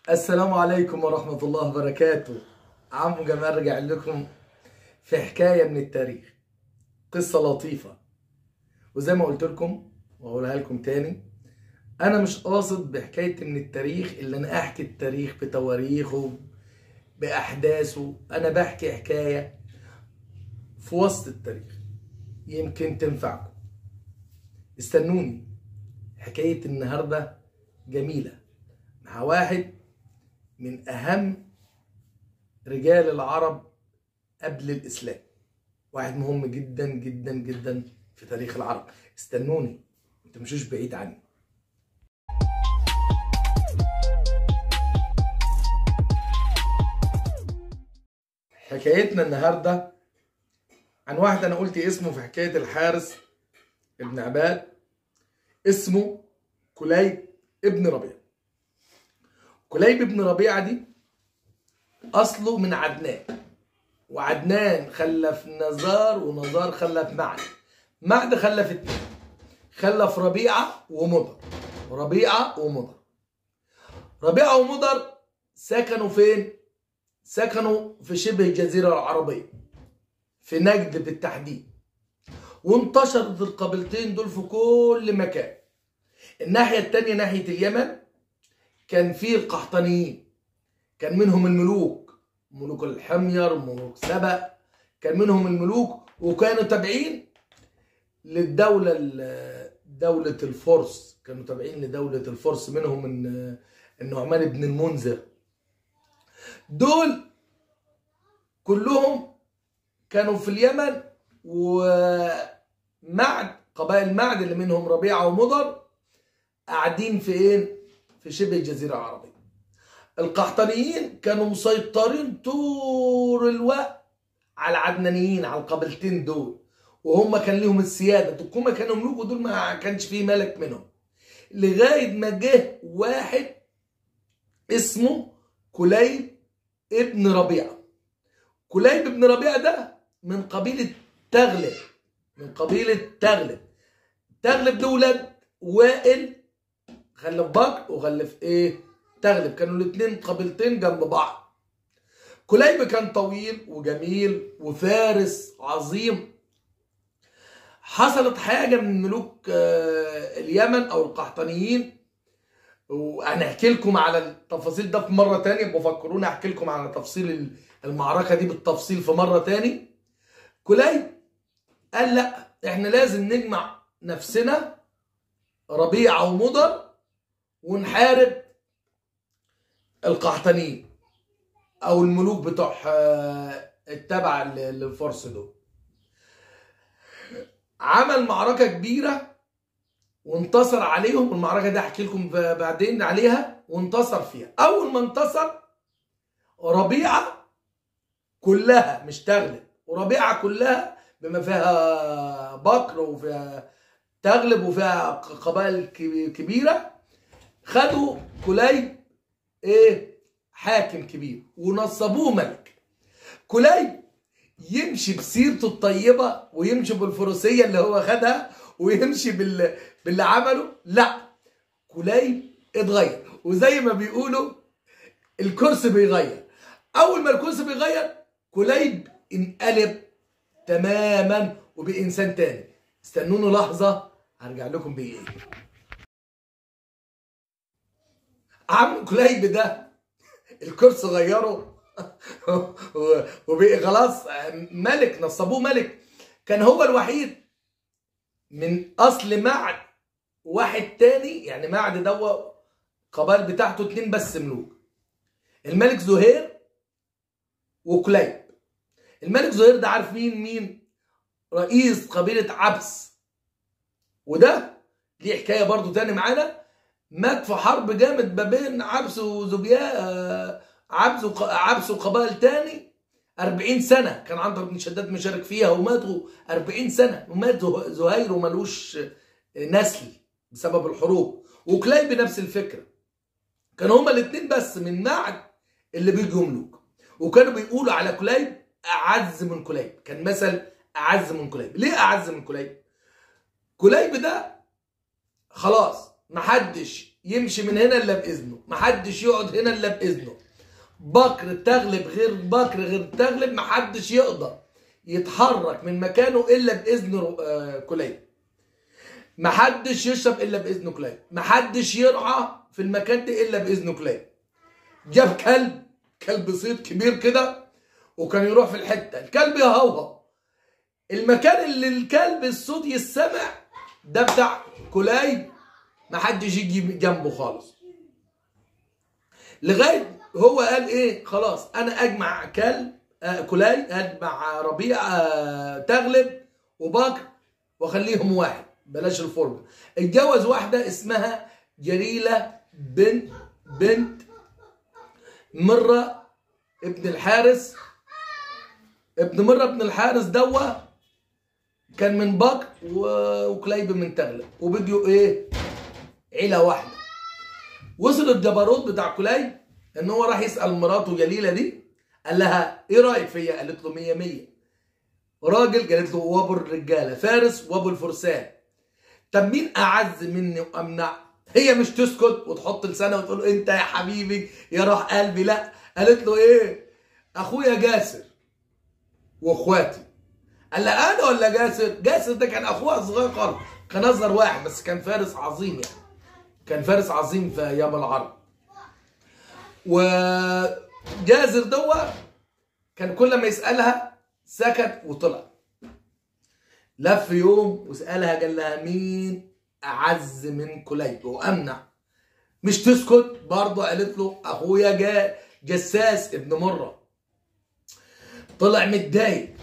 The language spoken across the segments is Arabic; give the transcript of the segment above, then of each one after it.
السلام عليكم ورحمة الله وبركاته. عمو جمال رجع لكم في حكاية من التاريخ، قصة لطيفة. وزي ما قلت لكم وأقولها لكم تاني، أنا مش قاصد بحكاية من التاريخ اللي أنا أحكي التاريخ بتواريخه بأحداثه. أنا بحكي حكاية في وسط التاريخ يمكن تنفعكم. استنوني، حكاية النهاردة جميلة مع واحد من أهم رجال العرب قبل الإسلام، واحد مهم جدا جدا جدا في تاريخ العرب. استنوني، متمشوش بعيد عني. حكايتنا النهاردة عن واحد أنا قلت اسمه في حكاية الحارس ابن عباد، اسمه كليب ابن ربيع. كليب ابن ربيعة دي أصله من عدنان، وعدنان خلف نزار، ونزار خلف معد، معد خلف اتنين، خلف ربيعة ومضر. ربيعة ومضر، ربيعة ومضر سكنوا فين؟ سكنوا في شبه الجزيرة العربية، في نجد بالتحديد. وانتشرت القبيلتين دول في كل مكان. الناحية التانية ناحية اليمن كان فيه القحطانيين، كان منهم الملوك، ملوك الحمير، ملوك سبأ، كان منهم الملوك، وكانوا تابعين للدولة دولة الفرس، كانوا تابعين لدولة الفرس، منهم النعمان بن المنذر. دول كلهم كانوا في اليمن، ومعد قبائل معد اللي منهم ربيعة ومضر قاعدين في ايه؟ في شبه الجزيرة العربية. القحطانيين كانوا مسيطرين طول الوقت على العدنانيين، على القبيلتين دول، وهم كان ليهم السيادة. هم كانوا ملوك، ودول ما كانش فيه ملك منهم، لغاية ما جه واحد اسمه كليب ابن ربيعة. كليب ابن ربيعة ده من قبيلة تغلب، من قبيلة تغلب. تغلب ده ولاد وائل، خلف بكر وخلف ايه؟ تغلب. كانوا الاتنين قبيلتين جنب بعض. كليب كان طويل وجميل وفارس عظيم. حصلت حاجة من ملوك اليمن او القحطانيين، وهنحكي لكم على التفاصيل ده في مرة تانية. بفكروني احكي لكم على تفصيل المعركة دي بالتفصيل في مرة تاني. كليب قال لا، احنا لازم نجمع نفسنا ربيعة ومضر ونحارب القحطانيين او الملوك بتوع التبع للفرس دول. عمل معركة كبيرة وانتصر عليهم. المعركة دي احكي لكم بعدين عليها. وانتصر فيها. اول ما انتصر، ربيعة كلها مش تغلب، وربيعة كلها بما فيها بكر وفيها تغلب وفيها قبائل كبيرة، خدوا كليب ايه؟ حاكم كبير، ونصبوه ملك. كليب يمشي بسيرته الطيبة، ويمشي بالفروسية اللي هو خدها، ويمشي باللي عمله. لا، كليب اتغير، وزي ما بيقولوا الكرسي بيغير. اول ما الكرسي بيغير، كليب انقلب تماما وبقى انسان تاني. استنوني لحظة هرجع لكم بيه ايه. عم كليب ده الكرسي غيره وبقى خلاص ملك، نصبوه ملك. كان هو الوحيد من اصل معد واحد تاني، يعني معد ده قبائل بتاعته اتنين بس ملوك، الملك زهير وكليب. الملك زهير ده عارف مين؟ رئيس قبيلة عبس، وده ليه حكاية برضو تاني معانا. مات في حرب جامد ما بين عبس وزبياء، عبس وقبائل تاني 40 سنة. كان عنتر بن شداد مشارك فيها، وماتوا 40 سنة، ومات زهير وملوش نسل بسبب الحروب. وكليب بنفس الفكرة. كانوا هما الاتنين بس من معد اللي بيجوا ملوك، وكانوا بيقولوا على كليب أعز من كليب. كان مثل أعز من كليب. ليه أعز من كليب؟ كليب ده خلاص محدش يمشي من هنا الا باذنه، محدش يقعد هنا الا باذنه. بكر تغلب غير بكر غير تغلب، محدش يقدر يتحرك من مكانه الا باذن كليب. محدش يشرب الا باذن كليب، محدش يرعى في المكان ده الا باذن كليب. جاب كلب صيد كبير كده، وكان يروح في الحته الكلب يهوهو، المكان اللي الكلب الصوت يسمع ده بتاع كليب، محدش يجي جنبه خالص. لغايه هو قال ايه، خلاص انا اجمع كليب، اجمع ربيع تغلب وبكر واخليهم واحد، بلاش الفرقه. اتجوز واحده اسمها جريله بنت مره ابن الحارس. ابن مره ابن الحارس دوا كان من بكر وكليب من تغلب، وبديوا ايه، عيله واحده. وصل الجبروت بتاع كليب ان هو راح يسال مراته جليله دي، قال لها ايه رايك فيا؟ قالت له 100 100 راجل. قالت له وابو الرجاله فارس وابو الفرسان، طب مين اعز مني وامنع؟ هي مش تسكت وتحط لسانها وتقول له انت يا حبيبي يا روح قلبي، لا، قالت له ايه، اخويا جاسر واخواتي. قال لها انا ولا جاسر؟ جاسر ده كان اخوها صغير خالص، كان اصغر واحد، بس كان فارس عظيم يعني، كان فارس عظيم في ايام العرب. وجاسر دوا كان كل ما يسالها سكت وطلع. لف يوم وسالها قال لها مين اعز من كليب وامنع؟ مش تسكت برضه، قالت له اخويا جساس ابن مره. طلع متضايق.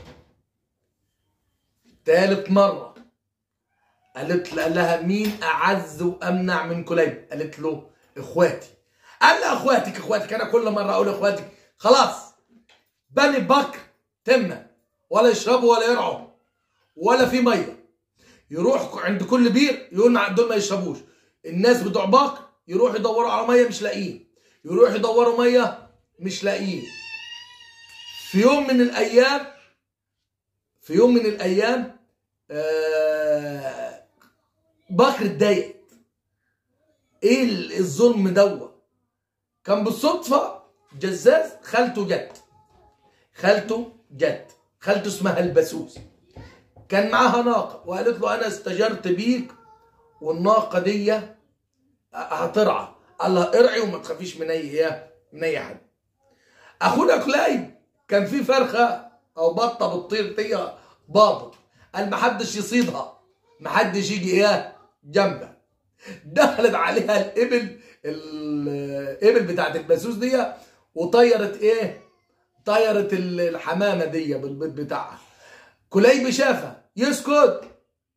تالت مره قال لها مين اعز وامنع من كليب؟ قالت له اخواتي. قال لها اخواتك، انا كل مره اقول اخواتك، خلاص بني بكر تمه، ولا يشربوا ولا يرعوا ولا في ميه. يروح عند كل بير يقول دول ما يشربوش. الناس بتوع بكر يروحوا يدوروا على ميه مش لاقيين، يروحوا يدوروا ميه مش لاقيين. في يوم من الايام بكر اتضايق. ايه الظلم دوا؟ كان بالصدفه جزاز خالته خالته اسمها البسوس، كان معاها ناقه، وقالت له انا استجرت بيك والناقه دي هترعى. قال لها ارعي وما تخافيش من اي حد. اخونا كليب كان في فرخه او بطه بتطير فيها باطل، قال ما حدش يصيدها، ما حدش يجي جنبها. دخلت عليها الابل بتاعت البسوس دي، وطيرت طيرت الحمامه دي بالبيض بتاعها. كليب شافها، يسكت؟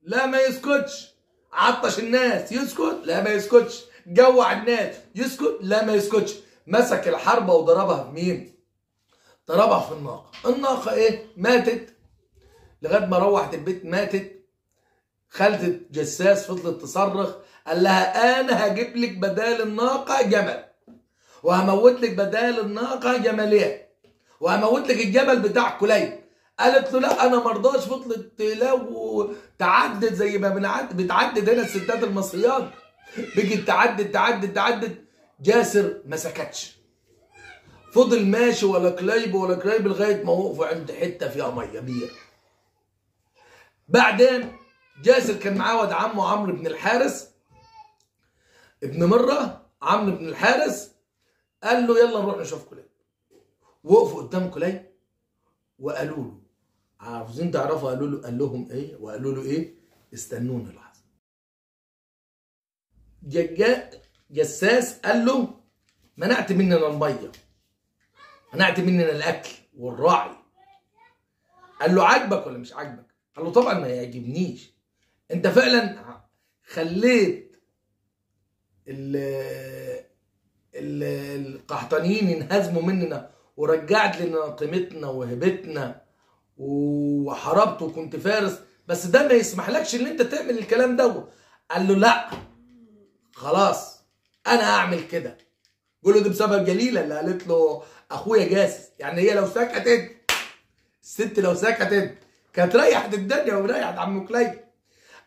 لا ما يسكتش. عطش الناس، يسكت؟ لا ما يسكتش. جوع الناس، يسكت؟ لا ما يسكتش. مسك الحربه وضربها في مين؟ ضربها في الناقه. ماتت. لغايه ما روحت البيت ماتت. خالة جساس فضلت تصرخ، قال لها انا هجيب لك بدال الناقه جمل، وهموت لك بدال الناقه جملين، وهموت لك الجمل بتاع كليب. قالت له لا انا مرضاش. فضلت لو تعدد زي ما بتعدد هنا الستات المصريات، بيجي تعدد. جاسر ما سكتش، فضل ماشي ولا كليب لغايه ما وقفوا عند حته فيها ميه بير. بعدين جاسر كان معاه ولد عمه عمرو بن الحارس ابن مره. عمرو بن الحارس قال له يلا نروح نشوف كليب. وقفوا قدام كليب وقالوا له، عاوزين تعرفوا قال لهم ايه؟ وقالوا له ايه؟ استنوني لحظه. جساس قال له منعت مننا الميه، منعت مننا الاكل والراعي. قال له عاجبك ولا مش عاجبك؟ قال له طبعا ما يعجبنيش. انت فعلا خليت القحطانيين ينهزموا مننا، ورجعت لنا قيمتنا وهبتنا، وحاربت وكنت فارس، بس ده ما يسمحلكش ان انت تعمل الكلام ده. قال له لا خلاص انا هعمل كده. قول له ده بسبب جليله اللي قالت له اخويا جاسس. يعني هي لو سكتت، الست لو سكتت كانت ريحت الدنيا وريحت عم كليب.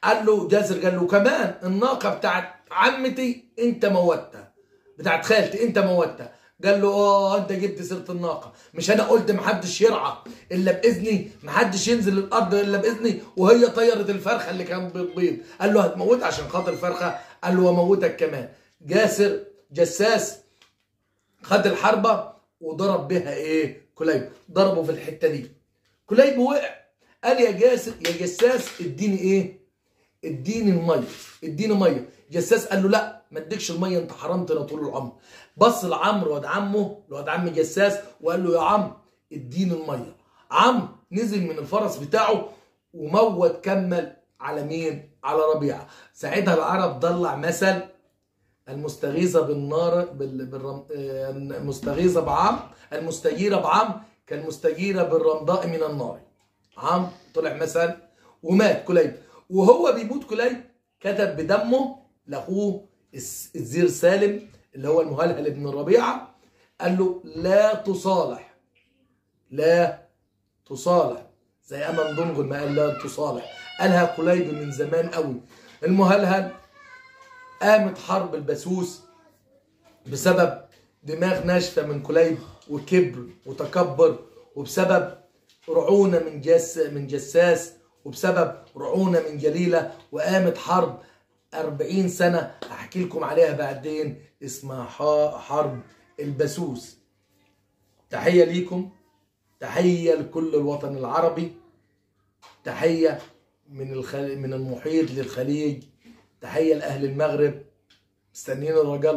قال له جاسر، قال له كمان الناقه بتاعت عمتي انت موتها، بتاعت خالتي انت موتها. قال له انت جبت سيره الناقه، مش انا قلت محدش يرعى الا باذني، محدش ينزل الارض الا باذني، وهي طيرت الفرخه اللي كان بتبيض. قال له هتموتها عشان خاطر الفرخه؟ قال له واموتك كمان. جاسر جساس خد الحربه وضرب بها كليب، ضربه في الحته دي. كليب وقع. قال يا جاسر يا جساس اديني اديني الميه، اديني ميه. جساس قال له لا ما اديكش الميه، انت حرمتنا طول العمر. بص لعمرو واد عمه لواد عم جساس وقال له يا عم اديني الميه. عم نزل من الفرس بتاعه وموت كمل على مين؟ على ربيعه. ساعتها العرب ضلع مثل المستغيثه بالنار المستغيثه بعم، المستجيره بعم كالمستجيره بالرمضاء من النار. عم طلع مثل ومات كليب. وهو بيموت كليب كتب بدمه لاخوه الزير سالم اللي هو المهلهل بن ربيعه، قال له لا تصالح، لا تصالح، زي امن دنجل ما قال لا تصالح، قالها كليب من زمان قوي. المهلهل قامت حرب البسوس بسبب دماغ ناشفه من كليب وكبر وتكبر، وبسبب رعونه من جساس، وبسبب رعونه من جليله. وقامت حرب 40 سنه احكي لكم عليها بعدين اسمها حرب البسوس. تحيه ليكم، تحيه لكل الوطن العربي، تحيه من المحيط للخليج، تحيه لاهل المغرب. مستنيين الرجاء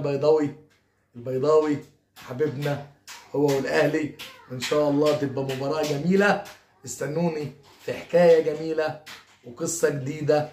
البيضاوي حبيبنا هو والاهلي، وان شاء الله تبقى مباراه جميله. استنوني في حكايه جميله وقصه جديده